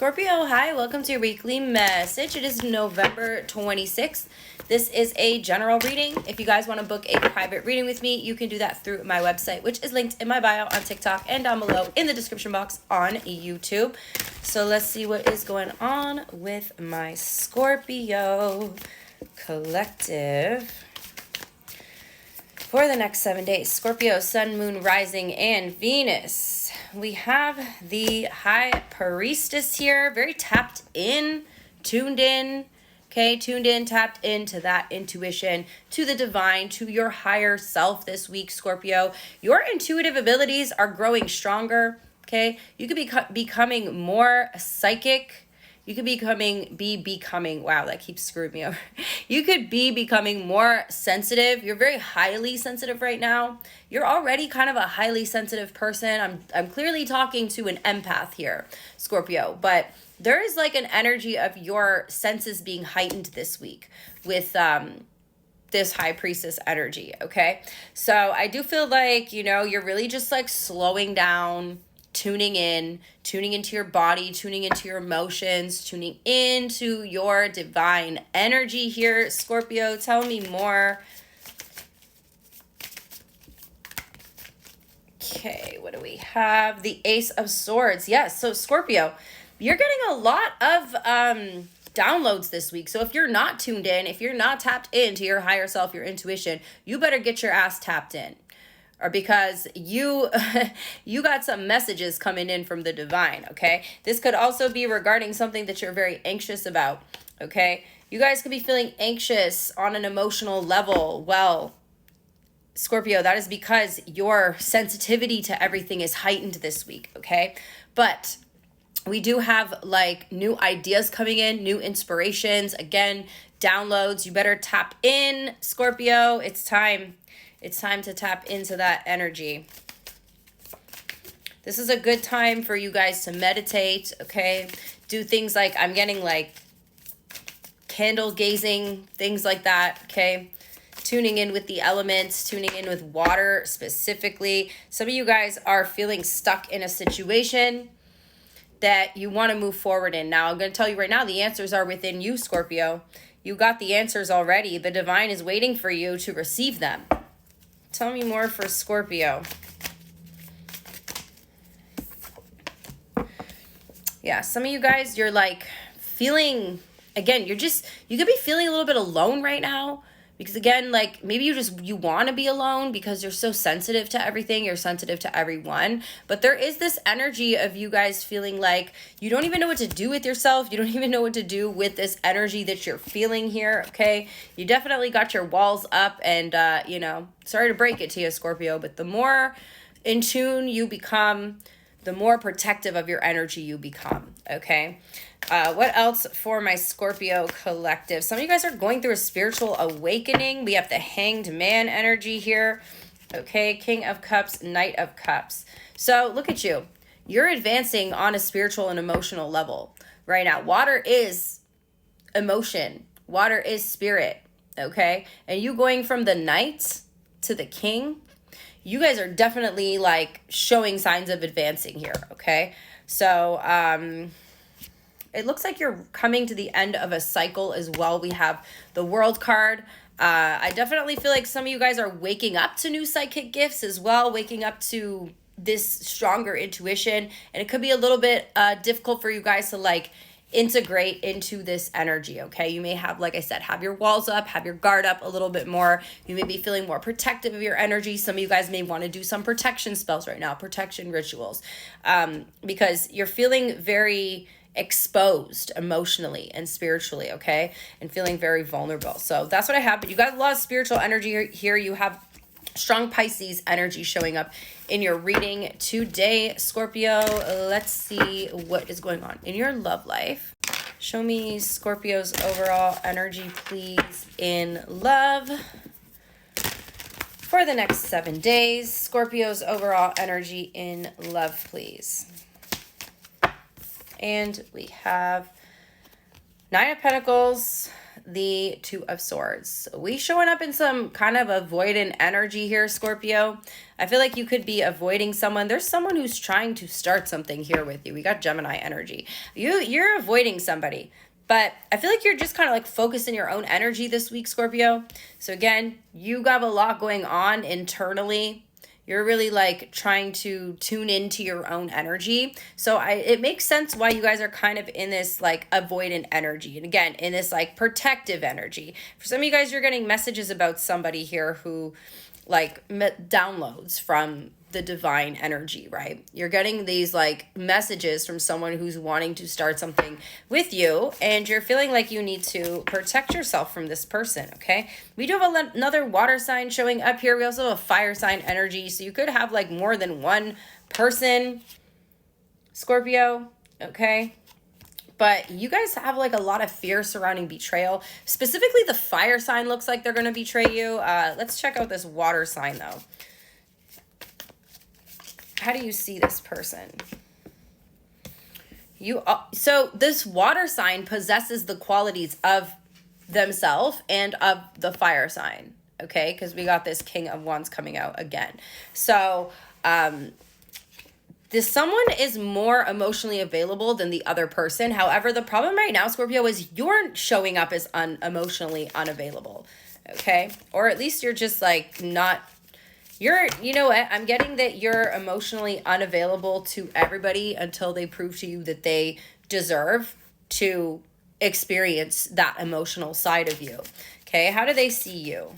Scorpio, hi, welcome to your weekly message. It is November 26th. This is a general reading. If you guys want to book a private reading with me, you can do that through my website, which is linked in my bio on TikTok and down below in the description box on YouTube. So let's see what is going on with my Scorpio collective for the next 7 days. Scorpio, Sun, Moon, Rising, and Venus. We have the High Priestess here, very tapped in, tuned in, okay, tuned in, tapped into that intuition, to the divine, to your higher self this week, Scorpio. Your intuitive abilities are growing stronger, okay? You could be becoming more psychic. You could be becoming, wow, that keeps screwing me over. You could be becoming more sensitive. You're very highly sensitive right now. You're already kind of a highly sensitive person. I'm clearly talking to an empath here, Scorpio, but there is like an energy of your senses being heightened this week with this High Priestess energy, okay? So I do feel like, you know, you're really just like slowing down, tuning into your body, tuning into your emotions, tuning into your divine energy here. Scorpio, tell me more. Okay, what do we have? The Ace of Swords. Yes, so Scorpio, you're getting a lot of downloads this week. So if you're not tuned in, if you're not tapped into your higher self, your intuition, you better get your ass tapped in. Or because you got some messages coming in from the divine, okay? This could also be regarding something that you're very anxious about, okay? You guys could be feeling anxious on an emotional level. Well, Scorpio, that is because your sensitivity to everything is heightened this week, okay? But we do have like new ideas coming in, new inspirations, again, downloads. You better tap in, Scorpio. It's time. It's time to tap into that energy. This is a good time for you guys to meditate, okay? Do things like, I'm getting like candle gazing, things like that, okay? Tuning in with the elements, tuning in with water specifically. Some of you guys are feeling stuck in a situation that you want to move forward in. Now, I'm going to tell you right now, the answers are within you, Scorpio. You got the answers already. The divine is waiting for you to receive them. Tell me more for Scorpio. Yeah, some of you guys, you're like feeling, again, you could be feeling a little bit alone right now. Because again, like maybe you want to be alone because you're so sensitive to everything. You're sensitive to everyone. But there is this energy of you guys feeling like you don't even know what to do with yourself. You don't even know what to do with this energy that you're feeling here, okay? You definitely got your walls up and, you know, sorry to break it to you, Scorpio, but the more in tune you become, the more protective of your energy you become, okay? What else for my Scorpio collective? Some of you guys are going through a spiritual awakening. We have the Hanged Man energy here. Okay, King of Cups, Knight of Cups. So look at you. You're advancing on a spiritual and emotional level right now. Water is emotion. Water is spirit, okay? And you going from the Knight to the King, you guys are definitely like showing signs of advancing here, okay? So, it looks like you're coming to the end of a cycle as well. We have the World card. I definitely feel like some of you guys are waking up to new psychic gifts as well, waking up to this stronger intuition. And it could be a little bit difficult for you guys to like integrate into this energy, okay? You may have, like I said, have your walls up, have your guard up a little bit more. You may be feeling more protective of your energy. Some of you guys may want to do some protection spells right now, protection rituals, because you're feeling very exposed emotionally and spiritually, okay, and feeling very vulnerable. So that's what I have. But you got a lot of spiritual energy here. You have strong Pisces energy showing up in your reading today, Scorpio. Let's see what is going on in your love life. Show me Scorpio's overall energy, please, in love for the next 7 days. Scorpio's overall energy in love, please. And we have Nine of Pentacles, the Two of Swords. We showing up in some kind of avoidant energy here, Scorpio. I feel like you could be avoiding someone. There's someone who's trying to start something here with you. We got Gemini energy. You're avoiding somebody. But I feel like you're just kind of like focused in your own energy this week, Scorpio. So again, you got a lot going on internally. You're really like trying to tune into your own energy. So it makes sense why you guys are kind of in this like avoidant energy. And again, in this like protective energy. For some of you guys, you're getting messages about somebody here who like downloads from the divine energy, right? You're getting these like messages from someone who's wanting to start something with you, and you're feeling like you need to protect yourself from this person, okay? We do have another water sign showing up here. We also have a fire sign energy, so you could have like more than one person, Scorpio, okay? But you guys have like a lot of fear surrounding betrayal. Specifically, the fire sign looks like they're going to betray you. Let's check out this water sign though. How do you see this person? So this water sign possesses the qualities of themselves and of the fire sign, okay? Because we got this King of Wands coming out again. So this someone is more emotionally available than the other person. However, the problem right now, Scorpio, is you're showing up as emotionally unavailable, okay? Or at least you're just like not... you know what? I'm getting that you're emotionally unavailable to everybody until they prove to you that they deserve to experience that emotional side of you. Okay, how do they see you?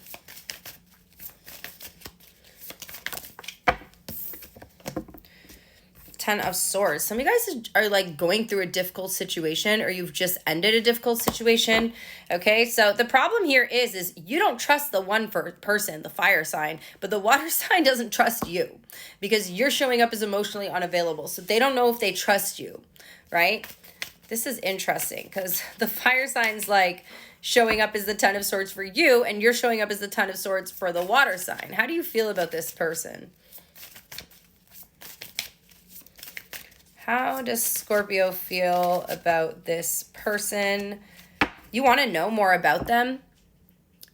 Ten of Swords. Some of you guys are like going through a difficult situation, or you've just ended a difficult situation. Okay, so the problem here is you don't trust the one person, the fire sign, but the water sign doesn't trust you because you're showing up as emotionally unavailable. So they don't know if they trust you, right? This is interesting because the fire sign's like showing up as the Ten of Swords for you, and you're showing up as the Ten of Swords for the water sign. How do you feel about this person? How does Scorpio feel about this person? You want to know more about them?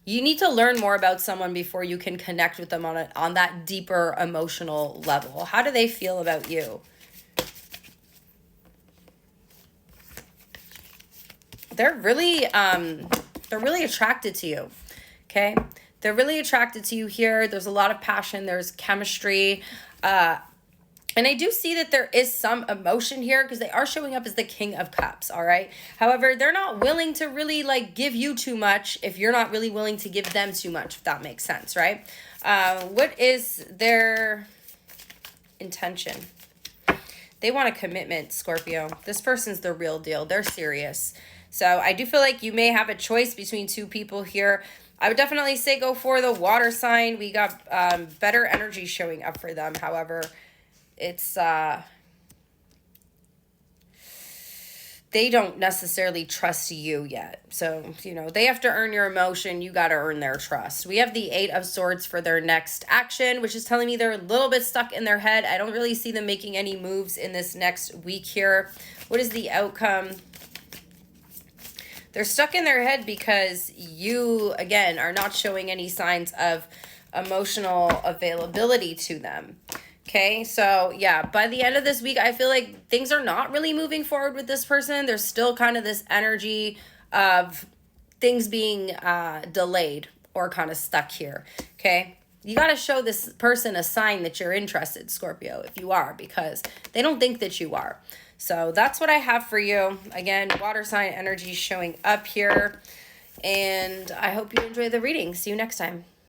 You need to learn more about someone before you can connect with them on that deeper emotional level. How do they feel about you? They're really attracted to you, okay? They're really attracted to you here. There's a lot of passion. There's chemistry. And I do see that there is some emotion here because they are showing up as the King of Cups, all right? However, they're not willing to really, like, give you too much if you're not really willing to give them too much, if that makes sense, right? What is their intention? They want a commitment, Scorpio. This person's the real deal. They're serious. So I do feel like you may have a choice between two people here. I would definitely say go for the water sign. We got better energy showing up for them, however... It's, they don't necessarily trust you yet. So, you know, they have to earn your emotion. You got to earn their trust. We have the Eight of Swords for their next action, which is telling me they're a little bit stuck in their head. I don't really see them making any moves in this next week here. What is the outcome? They're stuck in their head because you, again, are not showing any signs of emotional availability to them. Okay, so yeah, by the end of this week, I feel like things are not really moving forward with this person. There's still kind of this energy of things being delayed or kind of stuck here, okay? You got to show this person a sign that you're interested, Scorpio, if you are, because they don't think that you are. So that's what I have for you. Again, water sign energy showing up here, and I hope you enjoy the reading. See you next time.